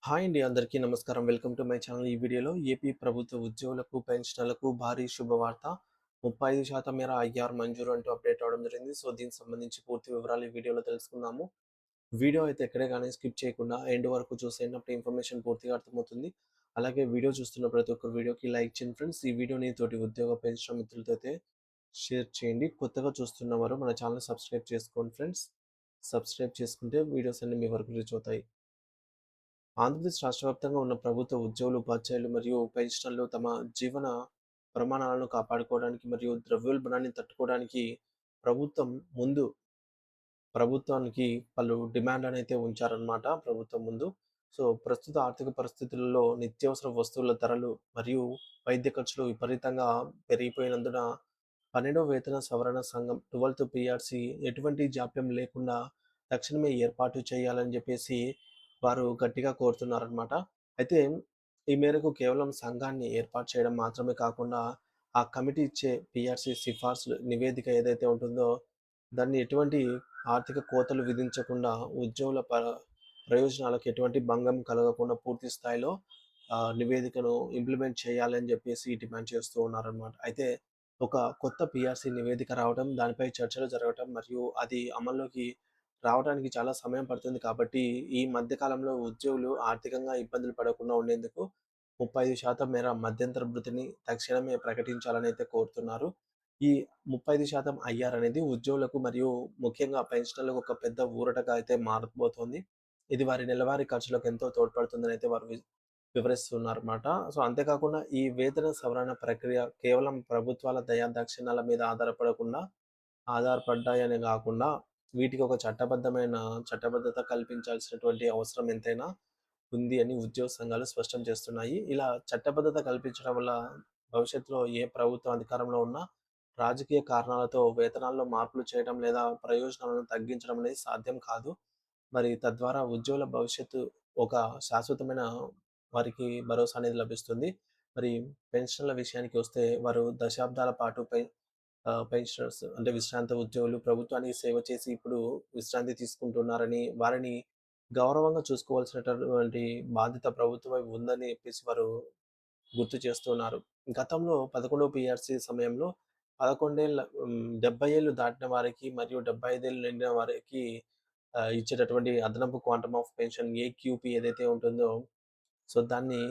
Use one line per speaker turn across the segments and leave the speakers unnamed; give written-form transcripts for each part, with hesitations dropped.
Hi అండి. అందరికీ నమస్కారం. Welcome to my channel. ఈ వీడియోలో ఏపీ ప్రభుత్వ ఉద్యోగులకు, పెన్షనర్లకు భారీ శుభవార్త. 35% మేర ఐఆర్ మంజూరు అంటూ అప్డేట్ అవ్వడం జరిగింది. సో, దీనికి సంబంధించి పూర్తి వివరాలు ఈ వీడియోలో తెలుసుకుందాము. వీడియో అయితే ఎక్కడే గాని స్కిప్ చేయకుండా ఎండ్ వరకు చూసేయండి. అప్పుడు ఇన్ఫర్మేషన్ పూర్తిగా అర్థమవుతుంది. అలాగే వీడియో చూస్తున్న ప్రతి ఒక్క వీడియోకి లైక్ చేయండి ఫ్రెండ్స్. ఈ వీడియోని తోటి ఉద్యోగ, పెన్షన్ మిత్రులతో అయితే షేర్ చేయండి. కొత్తగా చూస్తున్నవారు మన ఛానల్ సబ్స్క్రైబ్ చేసుకోండి ఫ్రెండ్స్. సబ్స్క్రైబ్ చేసుకుంటే వీడియోస్ అన్నీ మీ వరకు రీచ్ అవుతాయి. ఆంధ్రప్రదేశ్ రాష్ట్ర వ్యాప్తంగా ఉన్న ప్రభుత్వ ఉద్యోగులు, ఉపాధ్యాయులు మరియు పెన్షనర్లు తమ జీవన ప్రమాణాలను కాపాడుకోవడానికి మరియు ద్రవ్యోల్బణాన్ని తట్టుకోవడానికి ప్రభుత్వం ముందు ప్రభుత్వానికి పలు డిమాండ్‌లనైతే ఉంచారన్నమాట ప్రభుత్వం ముందు. సో, ప్రస్తుత ఆర్థిక పరిస్థితులలో నిత్యావసర వస్తువుల ధరలు మరియు వైద్య ఖర్చులు విపరీతంగా పెరిగిపోయినందున 12వ వేతన సవరణ సంఘం 12th పీఆర్‌సీ ఎటువంటి జాప్యం లేకుండా తక్షణమే ఏర్పాటు చేయాలని జెప్పేసి వారు గట్టిగా కోరుతున్నారనమాట. అయితే ఈ మేరకు కేవలం సంఘాన్ని ఏర్పాటు చేయడం మాత్రమే కాకుండా, ఆ కమిటీ ఇచ్చే పీఆర్‌సీ సిఫార్సులు నివేదిక ఏదైతే ఉంటుందో, దాన్ని ఎటువంటి ఆర్థిక కోతలు విధించకుండా ఉద్యోగుల ప్రయోజనాలకు ఎటువంటి భంగం కలగకుండా పూర్తి స్థాయిలో నివేదికను ఇంప్లిమెంట్ చేయాలని జెప్పేసి డిమాండ్ చేస్తూ ఉన్నారనమాట. అయితే ఒక కొత్త పీఆర్‌సీ నివేదిక రావడం, దానిపై చర్చలు జరగటం మరియు అది అమల్లోకి రావడానికి చాలా సమయం పడుతుంది కాబట్టి, ఈ మధ్య కాలంలో ఉద్యోగులు ఆర్థికంగా ఇబ్బందులు పడకుండా ఉండేందుకు 35% మేర మధ్యంతర భృతిని తక్షణమే ప్రకటించాలని అయితే కోరుతున్నారు. ఈ 35% ఐఆర్ అనేది ఉద్యోగులకు మరియు ముఖ్యంగా పెన్షనర్లకు ఒక పెద్ద ఊరటగా అయితే మారబోతోంది. ఇది వారి నెలవారీ ఖర్చులకు ఎంతో తోడ్పడుతుందని అయితే వారు వివరిస్తున్నారన్నమాట. సో, అంతేకాకుండా ఈ వేతన సవరణ ప్రక్రియ కేవలం ప్రభుత్వాల దయాదాక్షిణ్యాల మీద ఆధారపడ్డాయనే గాకుండా, వీటికి ఒక చట్టబద్ధత కల్పించాల్సినటువంటి అవసరం ఎంతైనా ఉంది అని ఉద్యోగ సంఘాలు స్పష్టం చేస్తున్నాయి. ఇలా చట్టబద్ధత కల్పించడం వల్ల భవిష్యత్తులో ఏ ప్రభుత్వం అధికారంలో ఉన్నా రాజకీయ కారణాలతో వేతనాల్లో మార్పులు చేయడం లేదా ప్రయోజనాలను తగ్గించడం అనేది సాధ్యం కాదు. మరి తద్వారా ఉద్యోగుల భవిష్యత్తు ఒక శాశ్వతమైన వారికి భరోసా అనేది లభిస్తుంది. మరి పెన్షన్‌ల విషయానికి వస్తే వారు దశాబ్దాల పాటు పెన్షనర్స్ అంటే విశ్రాంత ఉద్యోగులు ప్రభుత్వానికి సేవ చేసి ఇప్పుడు విశ్రాంతి తీసుకుంటున్నారని, వారిని గౌరవంగా చూసుకోవాల్సినటువంటి బాధ్యత ప్రభుత్వంపై ఉందని చెప్పేసి వారు గుర్తు చేస్తున్నారు. గతంలో 11 పీఆర్‌సీ సమయంలో 70 ఏళ్ళు దాటిన వారికి మరియు 75 ఏళ్ళు నిండిన వారికి ఇచ్చేటటువంటి అదనపు క్వాంటమ్ ఆఫ్ పెన్షన్ ఏక్యూపీ ఏదైతే ఉంటుందో, సో, దాన్ని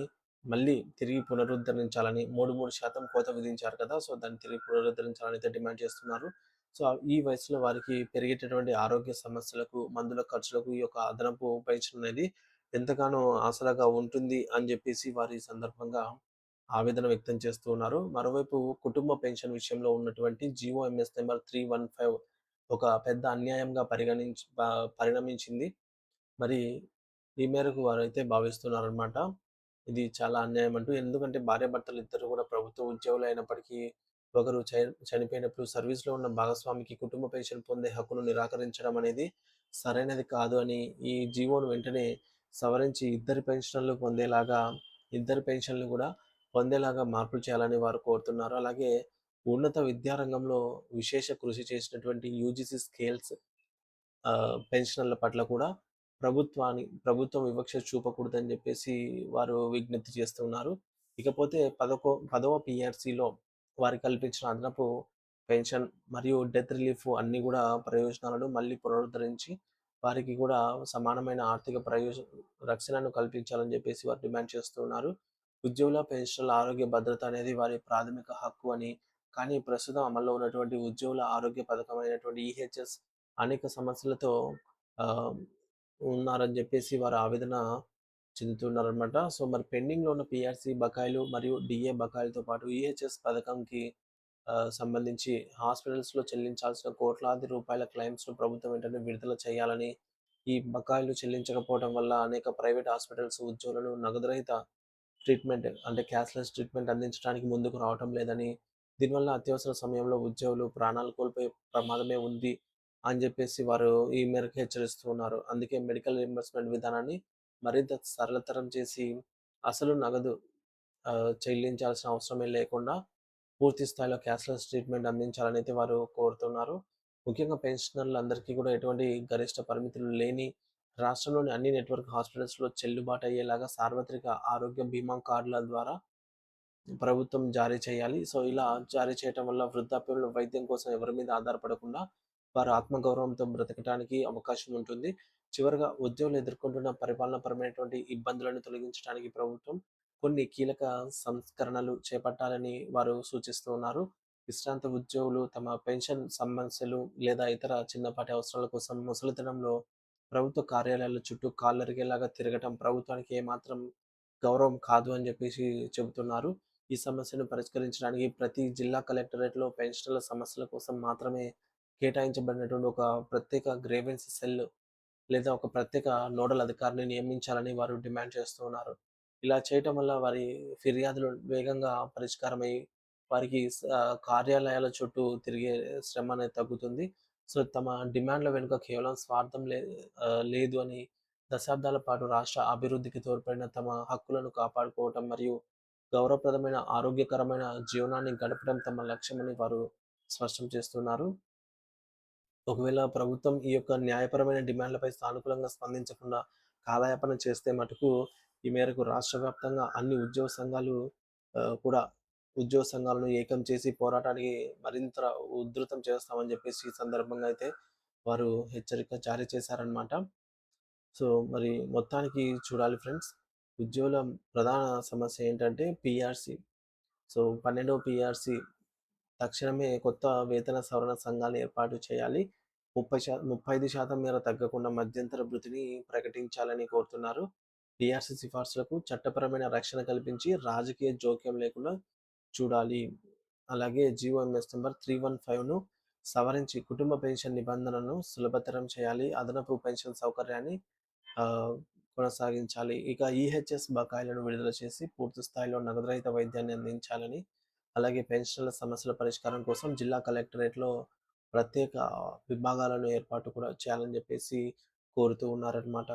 మళ్ళీ తిరిగి పునరుద్ధరించాలని 3% కోత విధించారు కదా! సో, దాన్ని తిరిగి పునరుద్ధరించాలని అయితే డిమాండ్ చేస్తున్నారు. సో, ఈ వయసులో వారికి పెరిగేటటువంటి ఆరోగ్య సమస్యలకు, మందుల ఖర్చులకు ఈ యొక్క అదనపు పెన్షన్ అనేది ఎంతగానో ఆసరాగా ఉంటుంది అని జెప్పేసి వారు ఈ సందర్భంగా ఆవేదన వ్యక్తం చేస్తూ ఉన్నారు. మరోవైపు కుటుంబ పెన్షన్ విషయంలో ఉన్నటువంటి జీవోఎంఎస్ నంబర్ 315 ఒక పెద్ద అన్యాయంగా పరిణమించింది. మరి ఈ మేరకు వారైతే భావిస్తున్నారనమాట. ఇది చాలా అన్యాయం అంటూ. ఎందుకంటే భార్యాభర్తలు ఇద్దరు కూడా ప్రభుత్వ ఉద్యోగులే అయినప్పటికీ ఒకరు చనిపోయినప్పుడు సర్వీస్‌లో ఉన్న భాగస్వామికి కుటుంబ పెన్షన్ పొందే హక్కును నిరాకరించడం అనేది సరైనది కాదు అని ఈ జీవోను వెంటనే సవరించి ఇద్దరి పెన్షన్‌లు కూడా పొందేలాగా మార్పులు చేయాలని వారు కోరుతున్నారు. అలాగే ఉన్నత విద్యా రంగంలో విశేష కృషి చేసినటువంటి యూజీసీ స్కేల్స్ పెన్షనర్ల పట్ల కూడా ప్రభుత్వం వివక్ష చూపకూడదని జెప్పేసి వారు విజ్ఞప్తి చేస్తున్నారు. ఇకపోతే 10వ పీఆర్‌సీలో వారికి కల్పించిన అదనపు పెన్షన్ మరియు డెత్ రిలీఫ్ అన్నీ గూడా ప్రయోజనాలను మళ్ళీ పునరుద్ధరించి, వారికి గూడా సమానమైన ఆర్థిక రక్షణను కల్పించాలని జెప్పేసి వారు డిమాండ్ చేస్తూ ఉన్నారు. ఉద్యోగుల, పెన్షనర్ల ఆరోగ్య భద్రత అనేది వారి ప్రాథమిక హక్కు అని, కానీ ప్రస్తుతం అమల్లో ఉన్నటువంటి ఉద్యోగుల ఆరోగ్య పథకమైనటువంటి ఈహెచ్ఎస్ అనేక సమస్యలతో ఆహ్, ఉన్నారని జెప్పేసి వారు ఆవేదన చెందుతున్నారనమాట. సో, మరి పెండింగ్‌లో ఉన్న పీఆర్‌సీ బకాయిలు మరియు డీఏ బకాయిలతో పాటు ఈహెచ్ఎస్ పథకంకి సంబంధించి హాస్పిటల్స్‌లో చెల్లించాల్సిన కోట్లాది రూపాయల క్లెయిమ్స్‌ను ప్రభుత్వం వెంటనే విడుదల చేయాలని, ఈ బకాయిలు చెల్లించకపోవడం వల్ల అనేక ప్రైవేట్ హాస్పిటల్స్ ఉద్యోగులను నగదురహిత ట్రీట్మెంట్ అంటే క్యాష్‌లెస్ ట్రీట్మెంట్ అందించడానికి ముందుకు రావటం లేదని, దీనివల్ల అత్యవసర సమయంలో ఉద్యోగులు ప్రాణాలు కోల్పోయే ప్రమాదమే ఉంది అని జెప్పేసి వారు ఈ మేరకు హెచ్చరిస్తూ ఉన్నారు. అందుకే మెడికల్ రీయింబర్స్‌మెంట్ విధానాన్ని మరింత సరళతరం చేసి, అసలు నగదు చెల్లించాల్సిన అవసరమే లేకుండా పూర్తి స్థాయిలో క్యాష్‌లెస్ ట్రీట్మెంట్ అందించాలని అయితే వారు కోరుతున్నారు. ముఖ్యంగా పెన్షనర్లందరికీ కూడా ఎటువంటి గరిష్ట పరిమితులు లేని రాష్ట్రంలోని అన్ని నెట్వర్క్ హాస్పిటల్స్‌లో చెల్లుబాటు అయ్యేలాగా సార్వత్రిక ఆరోగ్య బీమా కార్డుల ద్వారా ప్రభుత్వం జారీ చేయాలి. సో, ఇలా జారీ చేయటం వల్ల వృద్ధాప్యంలో వైద్యం కోసం ఎవరి మీద ఆధారపడకుండా వారు ఆత్మగౌరవంతో బ్రతకటానికి అవకాశం ఉంటుంది. చివరగా ఉద్యోగులు ఎదుర్కొంటున్న పరిపాలనాపరమైనటువంటి ఇబ్బందులను తొలగించడానికి ప్రభుత్వం కొన్ని కీలక సంస్కరణలు చేపట్టాలని వారు సూచిస్తూ ఉన్నారు. విశ్రాంత ఉద్యోగులు తమ పెన్షన్ సమస్యలు లేదా ఇతర చిన్నపాటి అవసరాల కోసం ముసలితనంలో ప్రభుత్వ కార్యాలయాల చుట్టూ కాళ్ళరిగేలాగా తిరగటం ప్రభుత్వానికి ఏమాత్రం గౌరవం కాదు అని జెప్పేసి చెబుతున్నారు. ఈ సమస్యను పరిష్కరించడానికి ప్రతి జిల్లా కలెక్టరేట్‌లో పెన్షనర్ల సమస్యల కోసం మాత్రమే కేటాయించబడినటువంటి ఒక ప్రత్యేక గ్రీవెన్స్ సెల్ లేదా ఒక ప్రత్యేక నోడల్ అధికారిని నియమించాలని వారు డిమాండ్ చేస్తూ ఉన్నారు. ఇలా చేయటం వల్ల వారి ఫిర్యాదులు వేగంగా పరిష్కారమై వారికి కార్యాలయాల చుట్టూ తిరిగే శ్రమ అనేది తగ్గుతుంది. సో, తమ డిమాండ్‌ల వెనుక కేవలం స్వార్థం లేదు అని దశాబ్దాల పాటు రాష్ట్ర అభివృద్ధికి తోడ్పడిన తమ హక్కులను కాపాడుకోవటం మరియు గౌరవప్రదమైన, ఆరోగ్యకరమైన జీవనాన్ని గడపడం తమ లక్ష్యమని వారు స్పష్టం చేస్తున్నారు. ఒకవేళ ప్రభుత్వం ఈ యొక్క న్యాయపరమైన డిమాండ్‌లపై సానుకూలంగా స్పందించకుండా కాలయాపన చేస్తే మటుకు ఈ మేరకు రాష్ట్ర వ్యాప్తంగా అన్ని ఉద్యోగ సంఘాలు కూడా ఉద్యోగ సంఘాలను ఏకం చేసి పోరాటానికి మరింత ఉధృతం చేస్తామని చెప్పేసి ఈ సందర్భంగా అయితే వారు హెచ్చరిక జారీ చేశారనమాట. సో, మరి మొత్తానికి చూడాలి ఫ్రెండ్స్. ఉద్యోగుల ప్రధాన సమస్య ఏంటంటే పీఆర్సీ. సో, 12వ పీఆర్సీ తక్షణమే కొత్త వేతన సవరణ సంఘాన్ని ఏర్పాటు చేయాలి. 35% మేర తగ్గకుండా మధ్యంతర భృతిని ప్రకటించాలని కోరుతున్నారు. పీఆర్సీ సిఫార్సులకు చట్టపరమైన రక్షణ కల్పించి రాజకీయ జోక్యం లేకుండా చూడాలి. అలాగే జీవోఎంఎస్ నంబర్ 315ను సవరించి కుటుంబ పెన్షన్ నిబంధనలను సులభతరం చేయాలి. అదనపు పెన్షన్ సౌకర్యాన్ని ఆహ్, కొనసాగించాలి. ఇక ఈహెచ్ఎస్ బకాయిలను విడుదల చేసి పూర్తి స్థాయిలో నగదురహిత వైద్యాన్ని అందించాలని, అలాగే పెన్షనర్ల సమస్యల పరిష్కారం కోసం జిల్లా కలెక్టరేట్‌లో ప్రత్యేక విభాగాలను ఏర్పాటు కూడా చేయాలని జెప్పేసి కోరుతూ ఉన్నారనమాట.